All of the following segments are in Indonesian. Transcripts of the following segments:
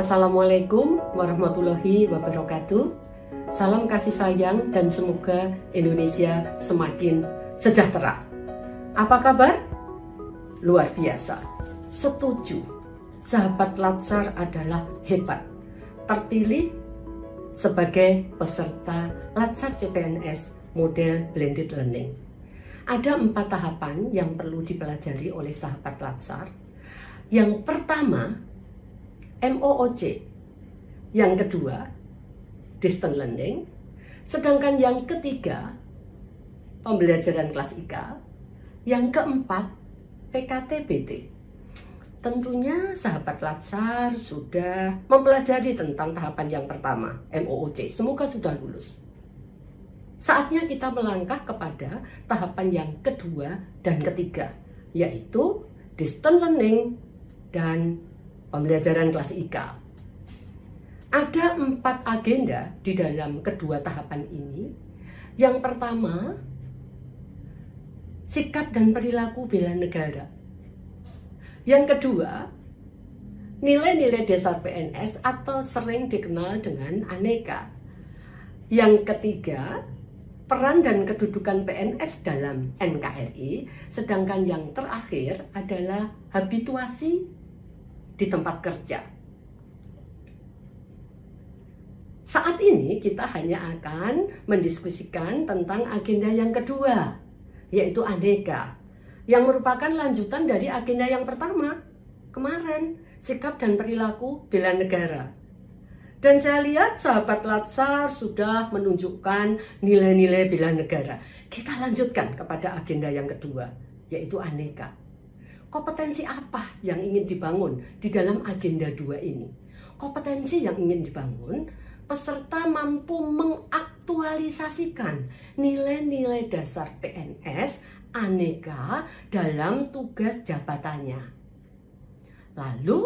Assalamualaikum warahmatullahi wabarakatuh. Salam kasih sayang dan semoga Indonesia semakin sejahtera. Apa kabar? Luar biasa. Setuju. Sahabat Latsar adalah hebat. Terpilih sebagai peserta Latsar CPNS model blended learning. Ada 4 tahapan yang perlu dipelajari oleh sahabat Latsar. Yang pertama, MOOC, yang kedua distance learning, sedangkan yang ketiga pembelajaran kelas IK, yang keempat PKTBT. Tentunya sahabat Latsar sudah mempelajari tentang tahapan yang pertama, MOOC, semoga sudah lulus. Saatnya kita melangkah kepada tahapan yang kedua dan ketiga, yaitu distance learning dan pembelajaran kelas IK. Ada 4 agenda di dalam kedua tahapan ini. Yang pertama, sikap dan perilaku bela negara. Yang kedua, nilai-nilai dasar PNS atau sering dikenal dengan aneka. Yang ketiga, peran dan kedudukan PNS dalam NKRI. Sedangkan yang terakhir adalah habituasi di tempat kerja. Saat ini kita hanya akan mendiskusikan tentang agenda yang kedua, yaitu aneka, yang merupakan lanjutan dari agenda yang pertama kemarin, sikap dan perilaku bela negara. Dan saya lihat sahabat Latsar sudah menunjukkan nilai-nilai bela negara. Kita lanjutkan kepada agenda yang kedua, yaitu aneka. Kompetensi apa yang ingin dibangun di dalam agenda 2 ini? Kompetensi yang ingin dibangun, peserta mampu mengaktualisasikan nilai-nilai dasar PNS aneka dalam tugas jabatannya. Lalu,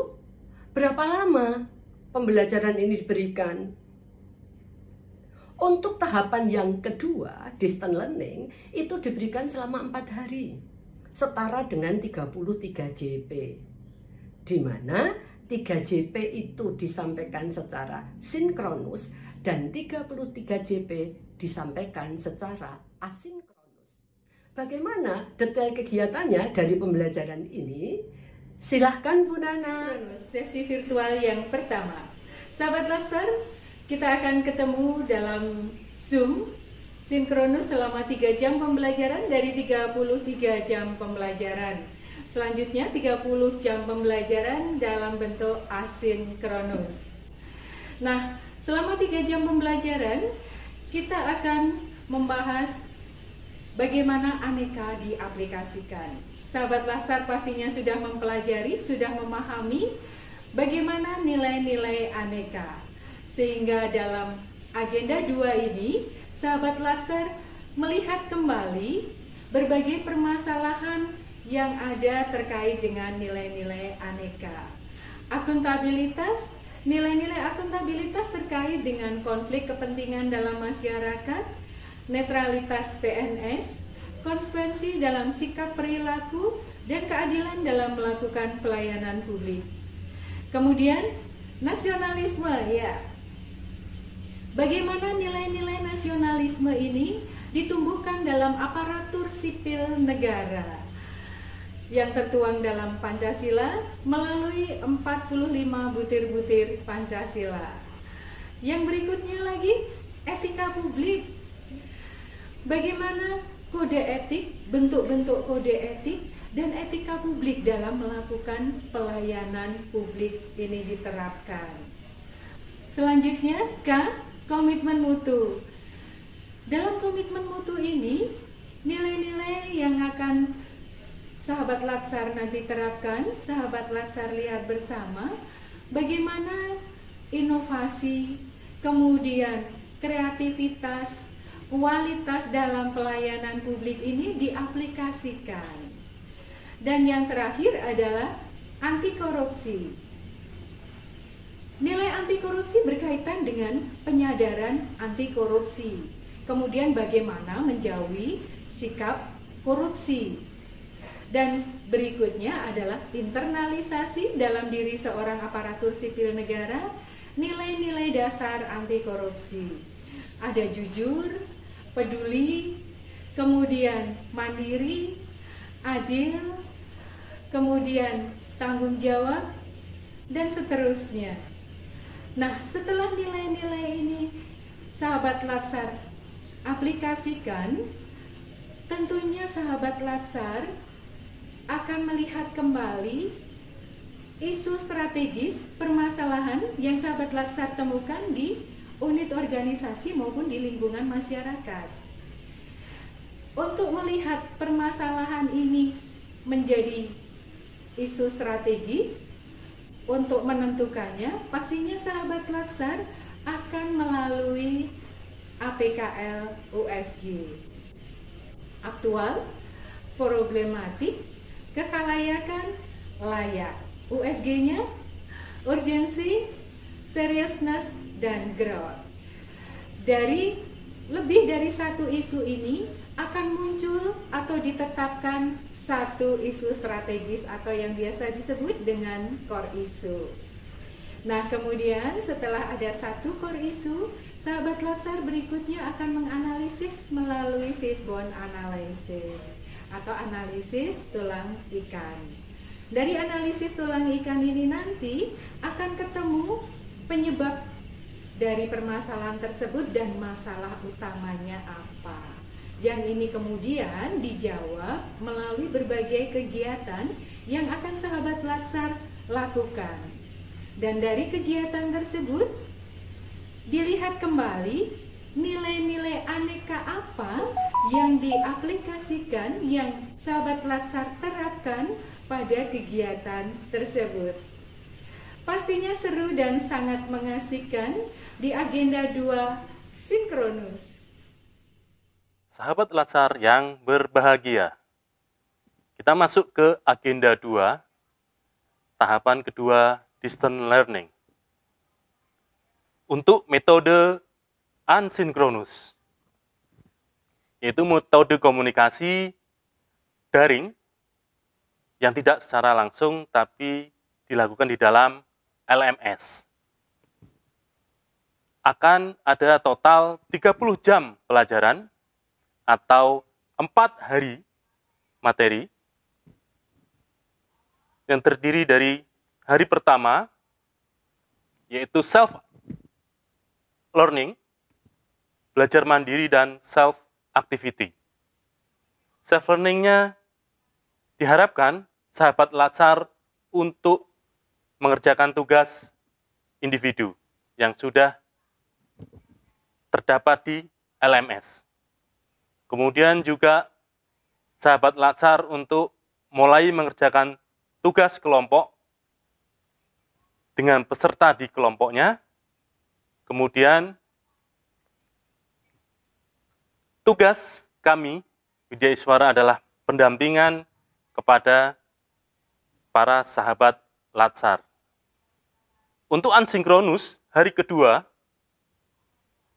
berapa lama pembelajaran ini diberikan? Untuk tahapan yang kedua, distance learning, itu diberikan selama 4 hari. Setara dengan 33 JP, di mana 3 JP itu disampaikan secara sinkronus dan 33 JP disampaikan secara asinkronus. Bagaimana detail kegiatannya dari pembelajaran ini? Silahkan Bu Nana. Sesi virtual yang pertama, sahabat Latsar, kita akan ketemu dalam Zoom sinkronus selama 3 jam pembelajaran dari 33 jam pembelajaran. Selanjutnya 30 jam pembelajaran dalam bentuk asinkronus. Nah, selama 3 jam pembelajaran kita akan membahas bagaimana aneka diaplikasikan. Sahabat Latsar pastinya sudah mempelajari, sudah memahami bagaimana nilai-nilai aneka. Sehingga dalam agenda 2 ini sahabat Latsar melihat kembali berbagai permasalahan yang ada terkait dengan nilai-nilai aneka. Akuntabilitas, nilai-nilai akuntabilitas terkait dengan konflik kepentingan dalam masyarakat, netralitas PNS, konsekuensi dalam sikap perilaku, dan keadilan dalam melakukan pelayanan publik. Kemudian, nasionalisme, ya. Bagaimana nilai-nilai nasionalisme ini ditumbuhkan dalam aparatur sipil negara yang tertuang dalam Pancasila melalui 45 butir-butir Pancasila. Yang berikutnya lagi, etika publik. Bagaimana kode etik, bentuk-bentuk kode etik, dan etika publik dalam melakukan pelayanan publik ini diterapkan. Selanjutnya, komitmen mutu. Dalam komitmen mutu ini, nilai-nilai yang akan sahabat Latsar nanti terapkan, sahabat Latsar lihat bersama bagaimana inovasi, kemudian kreativitas, kualitas dalam pelayanan publik ini diaplikasikan. Dan yang terakhir adalah anti korupsi. Nilai anti korupsi berkaitan dengan penyadaran anti korupsi. Kemudian bagaimana menjauhi sikap korupsi. Dan berikutnya adalah internalisasi dalam diri seorang aparatur sipil negara nilai-nilai dasar anti korupsi. Ada jujur, peduli, kemudian mandiri, adil, kemudian tanggung jawab, dan seterusnya. Nah, setelah nilai-nilai ini sahabat Latsar aplikasikan, tentunya sahabat Latsar akan melihat kembali isu strategis permasalahan yang sahabat Latsar temukan di unit organisasi maupun di lingkungan masyarakat. Untuk melihat permasalahan ini menjadi isu strategis, untuk menentukannya pastinya sahabat Latsar akan melalui APKL USG. Aktual, problematik, kekalayakan, layak. USG-nya, urgensi, seriousness, dan growth. Dari lebih dari satu isu ini akan muncul atau ditetapkan satu isu strategis atau yang biasa disebut dengan core issue. Nah, kemudian setelah ada satu core issue, sahabat Latsar berikutnya akan menganalisis melalui fishbone analysis atau analisis tulang ikan. Dari analisis tulang ikan ini nanti akan ketemu penyebab dari permasalahan tersebut dan masalah utamanya apa. Yang ini kemudian dijawab melalui berbagai kegiatan yang akan sahabat Latsar lakukan. Dan dari kegiatan tersebut dilihat kembali nilai-nilai aneka apa yang diaplikasikan, yang sahabat Latsar terapkan pada kegiatan tersebut. Pastinya seru dan sangat mengasihkan di agenda 2 sinkronus. Sahabat Latsar yang berbahagia, kita masuk ke agenda 2, tahapan kedua distance learning. Untuk metode asinkronus, yaitu metode komunikasi daring yang tidak secara langsung tapi dilakukan di dalam LMS. Akan ada total 30 jam pelajaran atau 4 hari materi yang terdiri dari hari pertama yaitu self-learning, belajar mandiri dan self-activity. Self-learning-nya diharapkan sahabat Latsar untuk mengerjakan tugas individu yang sudah terdapat di LMS. Kemudian juga sahabat Latsar untuk mulai mengerjakan tugas kelompok dengan peserta di kelompoknya. Kemudian tugas kami, Widya Iswara, adalah pendampingan kepada para sahabat Latsar. Untuk asinkronus, hari kedua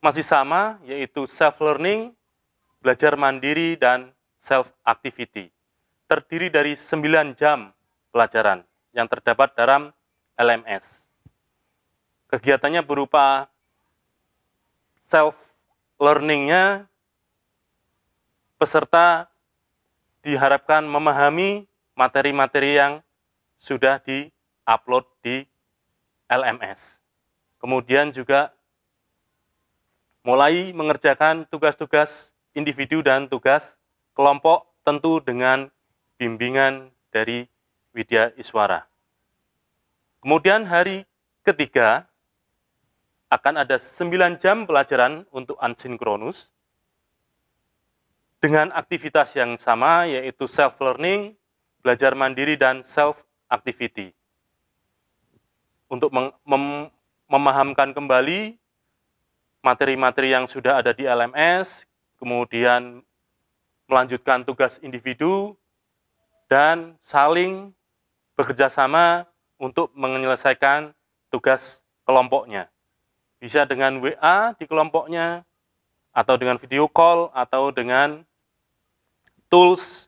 masih sama, yaitu self-learning, belajar mandiri, dan self-activity. Terdiri dari 9 jam pelajaran yang terdapat dalam LMS. Kegiatannya berupa self-learning-nya, peserta diharapkan memahami materi-materi yang sudah di-upload di LMS. Kemudian juga mulai mengerjakan tugas-tugas individu dan tugas kelompok, tentu dengan bimbingan dari Widya Iswara. Kemudian hari ketiga akan ada 9 jam pelajaran untuk asinkronus dengan aktivitas yang sama, yaitu self-learning, belajar mandiri, dan self-activity. Untuk memahamkan kembali materi-materi yang sudah ada di LMS, kemudian melanjutkan tugas individu, dan saling bekerja sama untuk menyelesaikan tugas kelompoknya. Bisa dengan WA di kelompoknya, atau dengan video call, atau dengan tools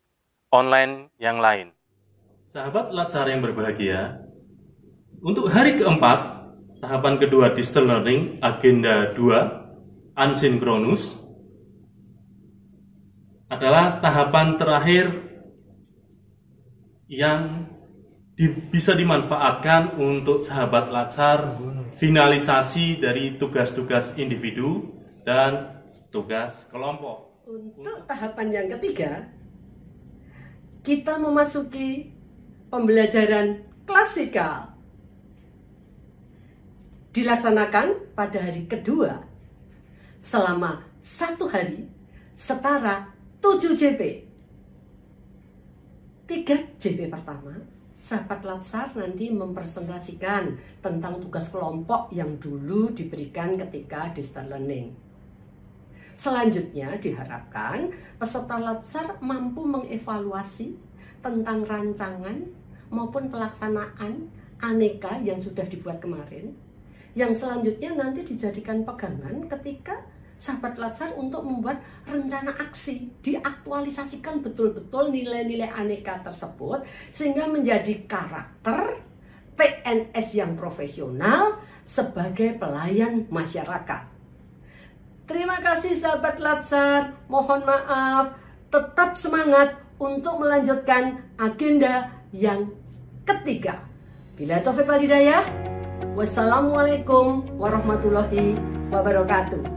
online yang lain. Sahabat Latsar yang berbahagia, untuk hari keempat, tahapan kedua distance learning, agenda 2, asinkronus, adalah tahapan terakhir yang bisa dimanfaatkan untuk sahabat Latsar finalisasi dari tugas-tugas individu dan tugas kelompok. Untuk tahapan yang ketiga, kita memasuki pembelajaran klasikal. Dilaksanakan pada hari kedua selama 1 hari setara 7 JP. 3 JP pertama, sahabat Latsar nanti mempresentasikan tentang tugas kelompok yang dulu diberikan ketika distance learning. Selanjutnya diharapkan peserta Latsar mampu mengevaluasi tentang rancangan maupun pelaksanaan aneka yang sudah dibuat kemarin, yang selanjutnya nanti dijadikan pegangan ketika sahabat Latsar untuk membuat rencana aksi, diaktualisasikan betul-betul nilai-nilai aneka tersebut sehingga menjadi karakter PNS yang profesional sebagai pelayan masyarakat. Terima kasih sahabat Latsar, mohon maaf, tetap semangat untuk melanjutkan agenda yang ketiga. Bila taufiq wal hidayah, wassalamualaikum warahmatullahi wabarakatuh.